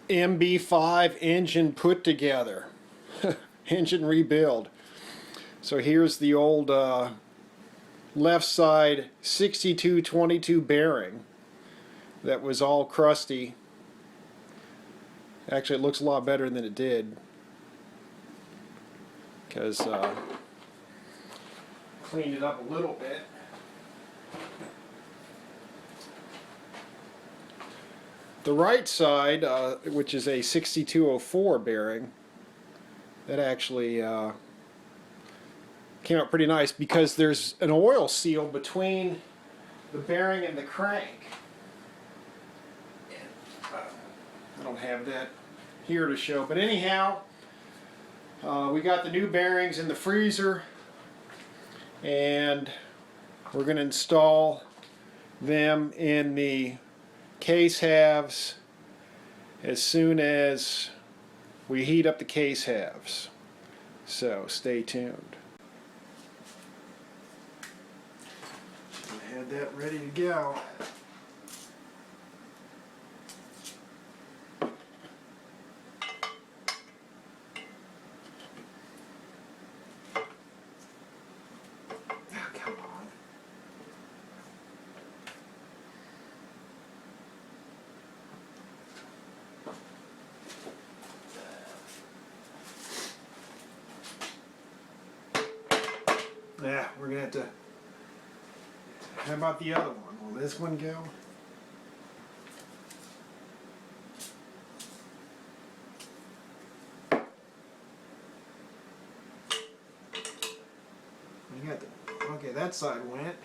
MB5 engine put together. Engine rebuild. So here's the old left side 6222 bearing that was all crusty. Actually, it looks a lot better than it did because cleaned it up a little bit. The right side, which is a 6204 bearing, that actually came out pretty nice because there's an oil seal between the bearing and the crank. I don't have that here to show, but anyhow, we got the new bearings in the freezer, and we're going to install them in the case halves as soon as we heat up the case halves. So stay tuned. I had that ready to go. Come on. Yeah, we're gonna have to. How about the other one? Will this one go? You got the. Okay, that side went.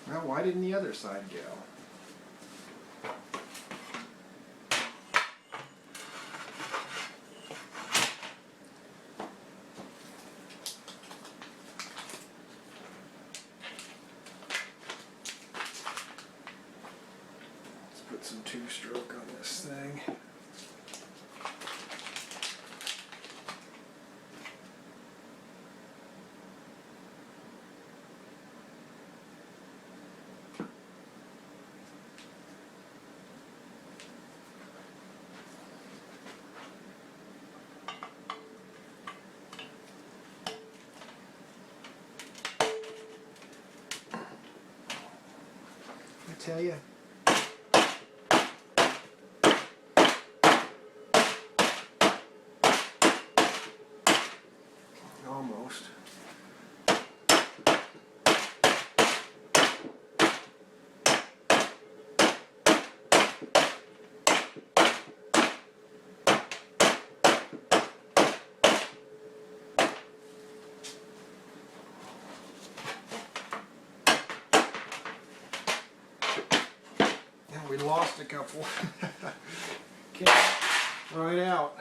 Well, why didn't the other side go? Put some two-stroke on this thing. I tell you. Almost. And we lost a couple. Okay, right out.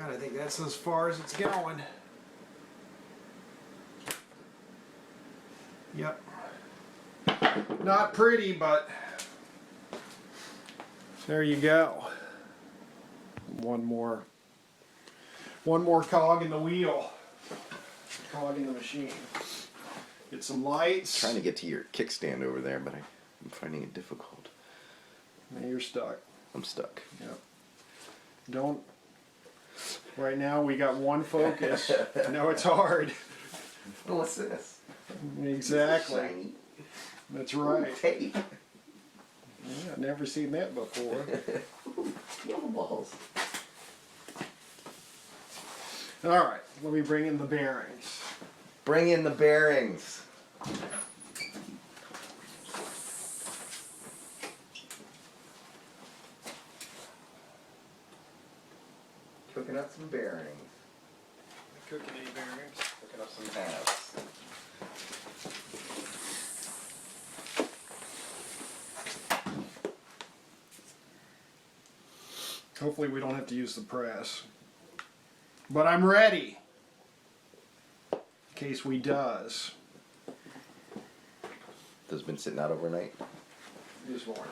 I think that's as far as it's going. Yep. Not pretty, but there you go. One more cog in the wheel. Cog in the machine. Get some lights. Trying to get to your kickstand over there, but I'm finding it difficult. Now you're stuck. I'm stuck. Yep. Don't. Right now we got one focus. I know it's hard. Oh, what's this? Exactly. Shiny. That's right. Tape. Yeah, I've never seen that before. Yellow balls. All right, let me bring in the bearings. Bring in the bearings. Cooking up some bearings. Cooking any bearings? Cooking up some halves. Hopefully we don't have to use the press. But I'm ready. In case we does. The has been sitting out overnight. This morning.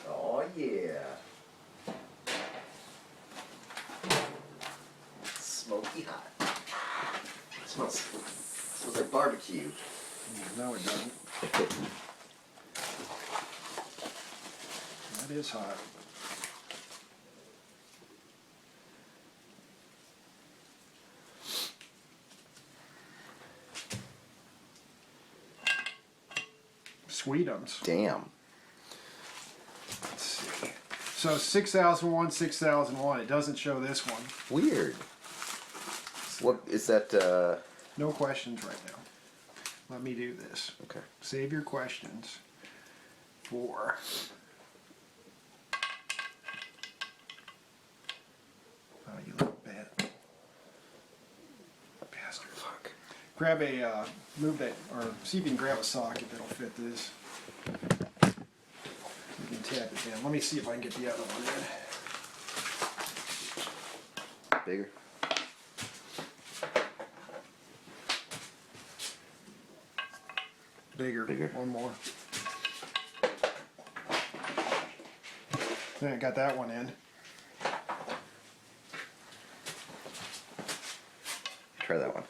Oh yeah. Smoky hot. Smells like barbecue. No, it doesn't. That is hot. Sweetums. Damn. Let's see. So 6001, 6001. It doesn't show this one. Weird. What is that? No questions right now. Let me do this. Okay. Save your questions for. Oh, you little bastard. Fuck. Grab a, move that, or see if you can grab a socket that'll fit this. You can tap it down. Let me see if I can get the other one in. Bigger. Bigger. Bigger. One more. There, got that one in. Try that one.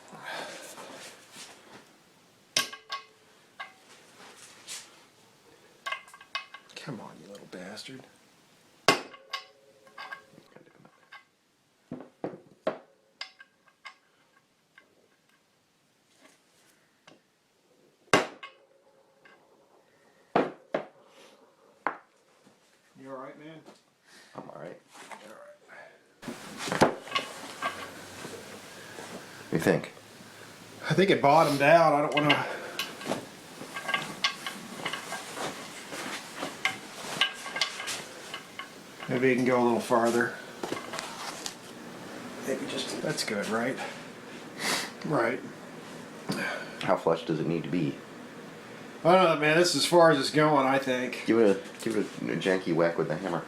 Come on, you little bastard. You alright, man? I'm alright. Alright. What do you think? I think it bottomed out. I don't want to. Maybe you can go a little farther. Maybe just. That's good, right? Right. How flush does it need to be? I don't know, man. This is as far as it's going, I think. Give it a janky whack with the hammer.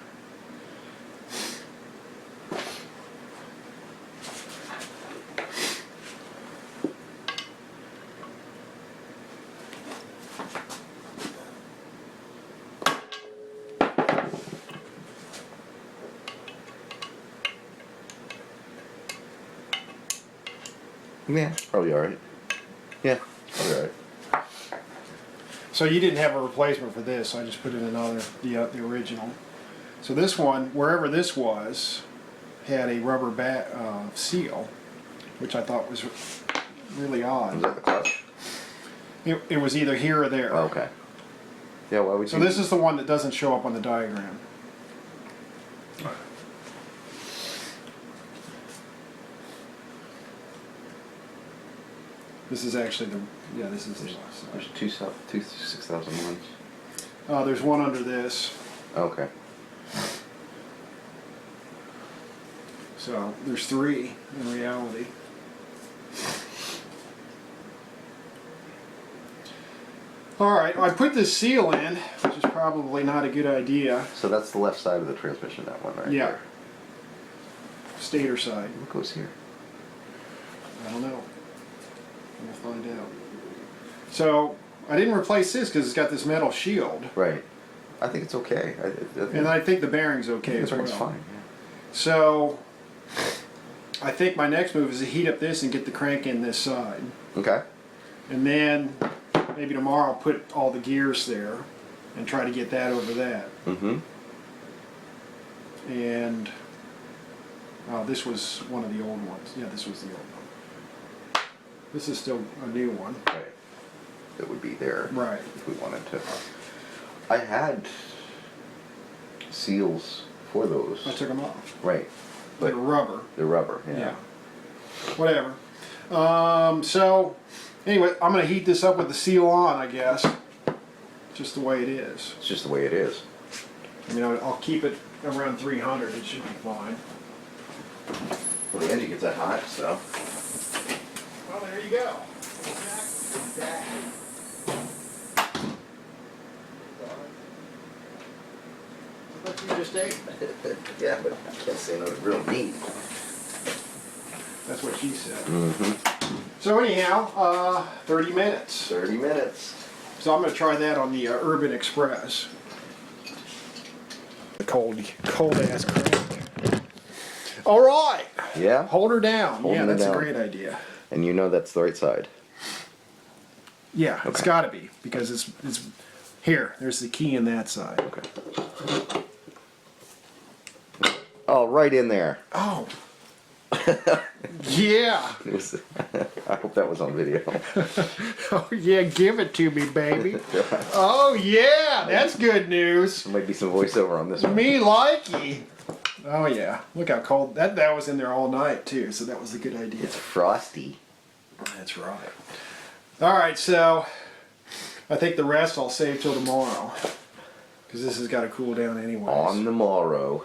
Yeah, probably alright. Yeah, probably alright. So you didn't have a replacement for this, so I just put in another, the original. So this one, wherever this was, had a rubber seal, which I thought was really Was odd. that the clutch? It was either here or there. Oh, okay. Yeah, why would So you? this is the one that doesn't show up on the diagram. This is actually the, yeah, this is the There's two 6001s. there's one under this. Okay. So there's three in reality. Alright, I put this seal in, which is probably not a good idea. So that's the left side of the transmission, that one, right? Yeah. There. Stator side. What goes here? I don't know. We'll find out. So I didn't replace this because it's got this metal shield. Right. I think it's okay. And I think the bearing's okay as well. It's fine. So I think my next move is to heat up this and get the crank in this side. Yeah. Okay. And then maybe tomorrow I'll put all the gears there and try to get that over that. Mm-hmm. And this was one of the old ones. Yeah, this was the old one. This is still a new one. Right. It would be there. Right. If we wanted to. I had seals for those. I took them off. Right. They were rubber. They're rubber. Yeah. Yeah. Whatever. So, anyway, I'm going to heat this up with the seal on, I guess. Just the way it is. It's just the way it is. I mean, I'll keep it around 300. It should be fine. Well, the engine gets that hot, so. Well, there you go. Exactly. What you just ate? Yeah, but I can't say no to real meat. That's what she said. Mm-hmm. So anyhow, 30 minutes. 30 minutes. So I'm going to try that on the Urban Express. The cold ass crank. All right. Yeah? Hold her down. Holding yeah, her that's down. a great idea. And you know that's the right side. Yeah, it's Okay. got to be because it's here. There's the key in that side. Okay. Oh, right in there. Oh. Yeah. It was, I hope that was on video. Oh yeah, give it to me, baby. Oh yeah, that's good news. There might be some voiceover on this one. Me likey. Oh yeah, look how cold that was in there all night too. So that was a good idea. It's frosty. That's right. All right, so I think the rest I'll save till tomorrow because this has got to cool down anyway. On the morrow.